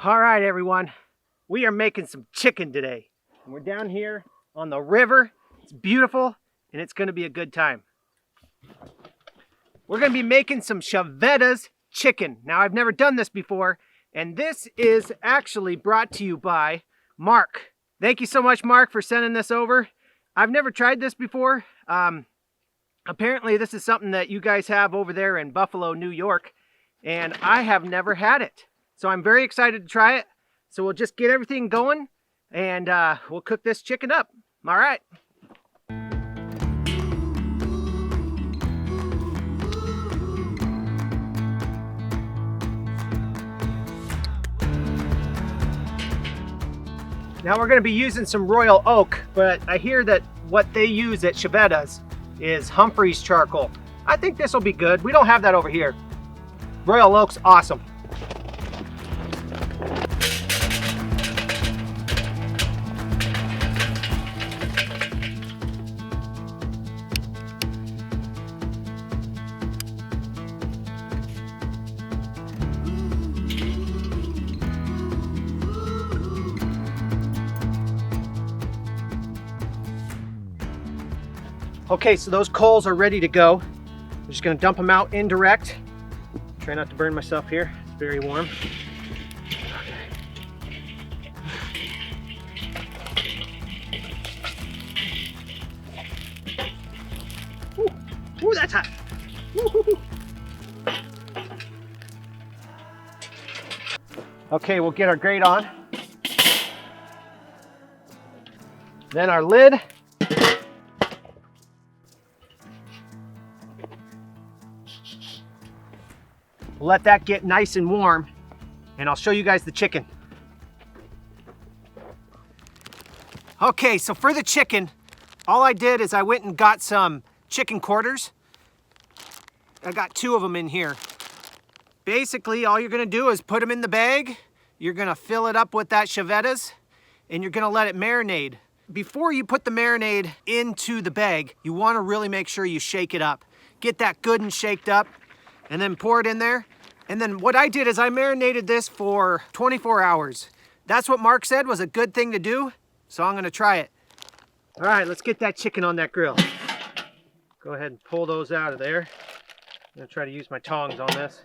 All right, everyone, we are making some chicken today. We're down here on the river. It's beautiful and it's gonna be a good time. We're gonna be making some Chiavettas chicken. Now, I've never done this before, and this is actually brought to you by Mark. Thank you so much, Mark, for sending this over. I've never tried this before. Apparently this is something that you guys have over there in Buffalo, New York, and I have never had it. So I'm very excited to try it. So we'll just get everything going and we'll cook this chicken up. All right. Now we're gonna be using some royal oak, but I hear that what they use at Chiavettas is Humphreys charcoal. I think this will be good. We don't have that over here. Royal oak's awesome. Okay, so those coals are ready to go. I'm just gonna dump them out indirect. Try not to burn myself here, it's very warm. Okay. Ooh, that's hot. Woo-hoo-hoo. Okay, we'll get our grate on. Then our lid. We'll let that get nice and warm, and I'll show you guys the chicken. Okay, so for the chicken, all I did is I went and got some chicken quarters. I got 2 of them in here. Basically, all you're gonna do is put them in the bag, you're gonna fill it up with that Chiavettas, and you're gonna let it marinate. Before you put the marinade into the bag, you wanna really make sure you shake it up. Get that good and shaked up, and then pour it in there. And then what I did is I marinated this for 24 hours. That's what Mark said was a good thing to do, so I'm gonna try it. All right, let's get that chicken on that grill. Go ahead and pull those out of there. I'm gonna try to use my tongs on this.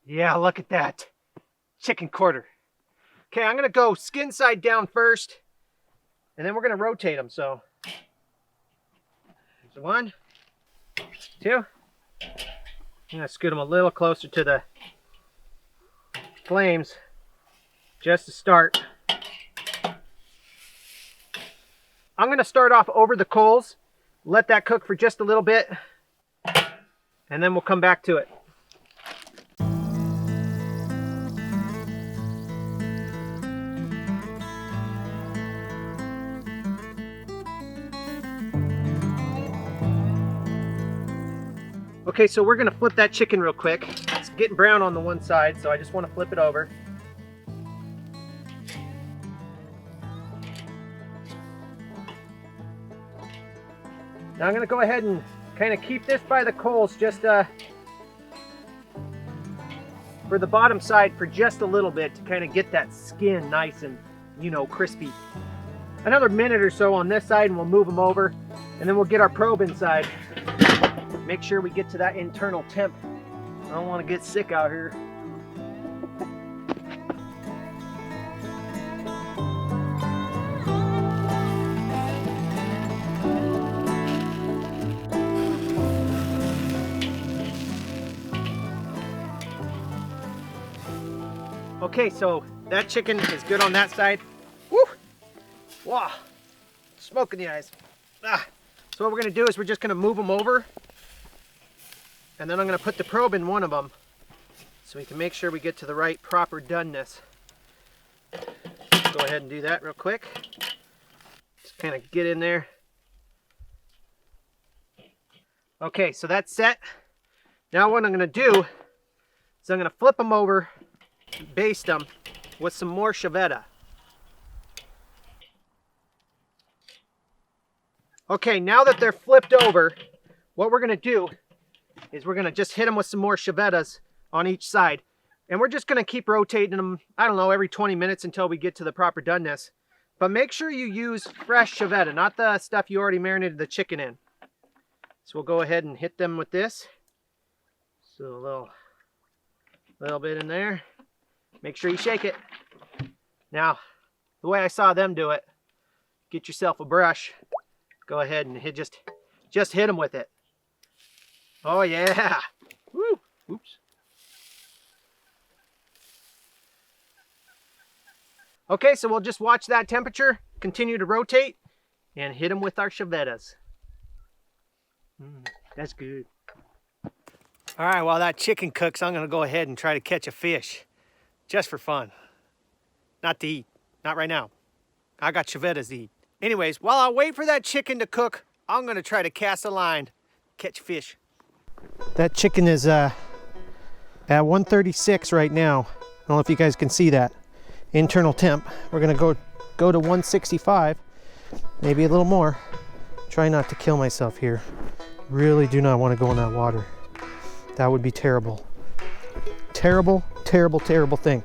Yeah, look at that. Chicken quarter. Okay, I'm gonna go skin side down first, and then we're gonna rotate them, so. There's 1. 2. I'm gonna scoot them a little closer to the flames just to start. I'm gonna start off over the coals, let that cook for just a little bit, and then we'll come back to it. Okay, so we're gonna flip that chicken real quick. It's getting brown on the one side, so I just wanna flip it over. Now I'm gonna go ahead and kind of keep this by the coals just for the bottom side for just a little bit to kind of get that skin nice and, you know, crispy. Another minute or so on this side and we'll move them over, and then we'll get our probe inside. Make sure we get to that internal temp. I don't want to get sick out here. Okay, so that chicken is good on that side. Woo! Wow, smoke in the eyes. Ah. So what we're gonna do is we're just gonna move them over, and then I'm gonna put the probe in one of them so we can make sure we get to the right proper doneness. Go ahead and do that real quick. Just kind of get in there. Okay, so that's set. Now what I'm gonna do is I'm gonna flip them over, baste them with some more Chiavetta. Okay, now that they're flipped over, what we're gonna do is we're gonna just hit them with some more Chiavettas on each side. And we're just gonna keep rotating them, I don't know, every 20 minutes until we get to the proper doneness. But make sure you use fresh Chiavetta, not the stuff you already marinated the chicken in. So we'll go ahead and hit them with this. So a little bit in there. Make sure you shake it. Now, the way I saw them do it, get yourself a brush. Go ahead and just hit them with it. Oh yeah. Woo. Oops. Okay, so we'll just watch that temperature, continue to rotate, and hit them with our Chiavettas. That's good. All right, while that chicken cooks, I'm gonna go ahead and try to catch a fish, just for fun. Not to eat, not right now. I got Chiavettas to eat. Anyways, while I wait for that chicken to cook, I'm gonna try to cast a line, catch fish. That chicken is at 136 right now. I don't know if you guys can see that. Internal temp. We're gonna go to 165, maybe a little more. Try not to kill myself here. Really do not want to go in that water. That would be terrible. Terrible, terrible, terrible thing.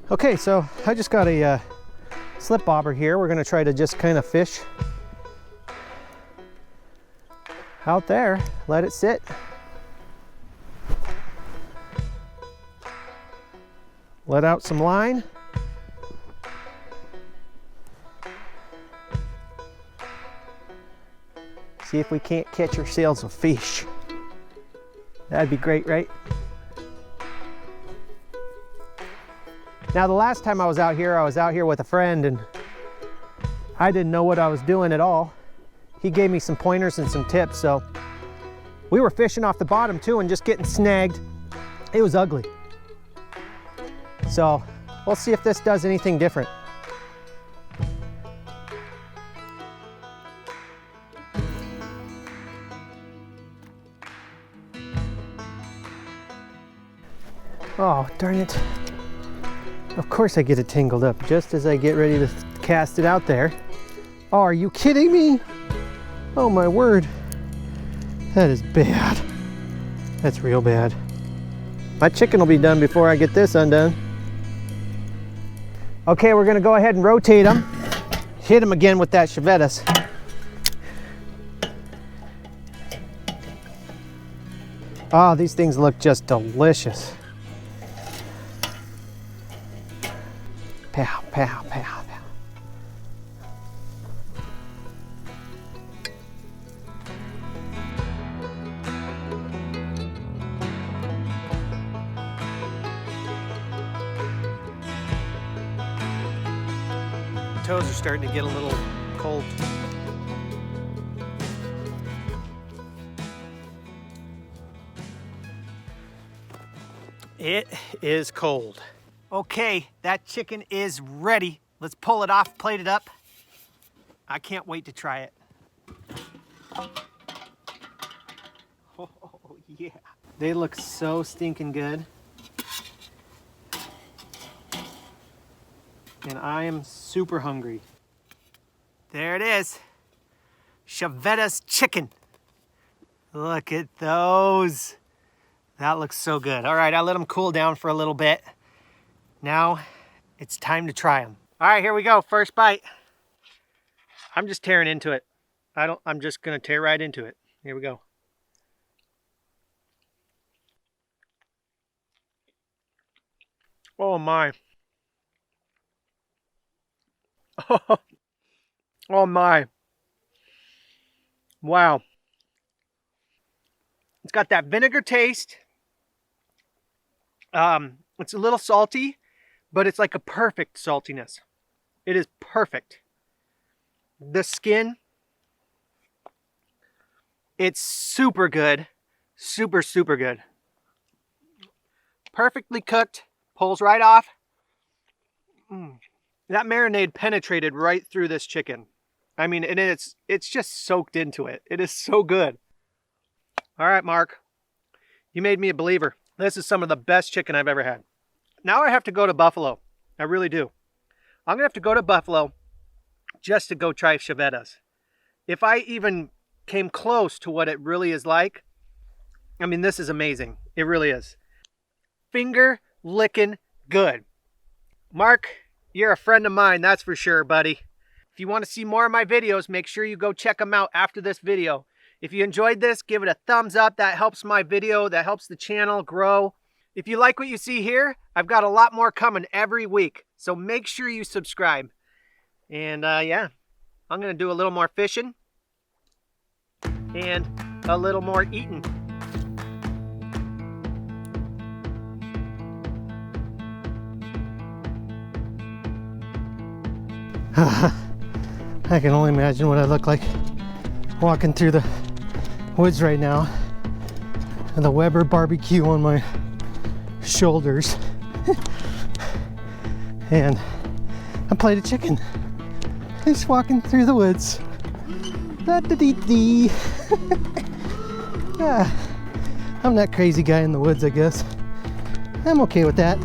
Okay, so I just got a slip bobber here. We're gonna try to just kind of fish out there. Let it sit. Let out some line. See if we can't catch ourselves a fish. That'd be great, right? Now, the last time I was out here with a friend, and I didn't know what I was doing at all. He gave me some pointers and some tips, so we were fishing off the bottom too and just getting snagged. It was ugly. So we'll see if this does anything different. Oh, darn it. Of course I get it tangled up just as I get ready to cast it out there. Oh, are you kidding me? Oh my word. That is bad. That's real bad. My chicken will be done before I get this undone. Okay, we're gonna go ahead and rotate them. Hit them again with that Chiavettas. Oh, these things look just delicious. Pow, pow, pow, pow. Toes are starting to get a little cold. It is cold. Okay, that chicken is ready. Let's pull it off, plate it up. I can't wait to try it. Oh, yeah. They look so stinking good. And I am super hungry. There it is. Chiavettas Chicken. Look at those. That looks so good. All right, I let them cool down for a little bit. Now it's time to try them. All right, here we go. First bite. I'm just tearing into it. I'm just gonna tear right into it. Here we go. Oh my. Oh my. Wow. It's got that vinegar taste. It's a little salty, but it's like a perfect saltiness. It is perfect. The skin, it's super good. Super, super good. Perfectly cooked. Pulls right off. That marinade penetrated right through this chicken. I mean, and it's just soaked into it. It is so good. All right, Mark. You made me a believer. This is some of the best chicken I've ever had. Now I have to go to Buffalo. I really do. I'm going to have to go to Buffalo just to go try Chiavettas. If I even came close to what it really is like, I mean, this is amazing. It really is. finger licking good. Mark, you're a friend of mine, that's for sure, buddy. If you want to see more of my videos, make sure you go check them out after this video. If you enjoyed this, give it a thumbs up. That helps my video, that helps the channel grow. If you like what you see here, I've got a lot more coming every week. So make sure you subscribe. And yeah, I'm going to do a little more fishing and a little more eating. I can only imagine what I look like walking through the woods right now, and the Weber barbecue on my shoulders, and a plate of chicken. Just walking through the woods. Da-da-dee-dee. Yeah, I'm that crazy guy in the woods, I guess. I'm okay with that.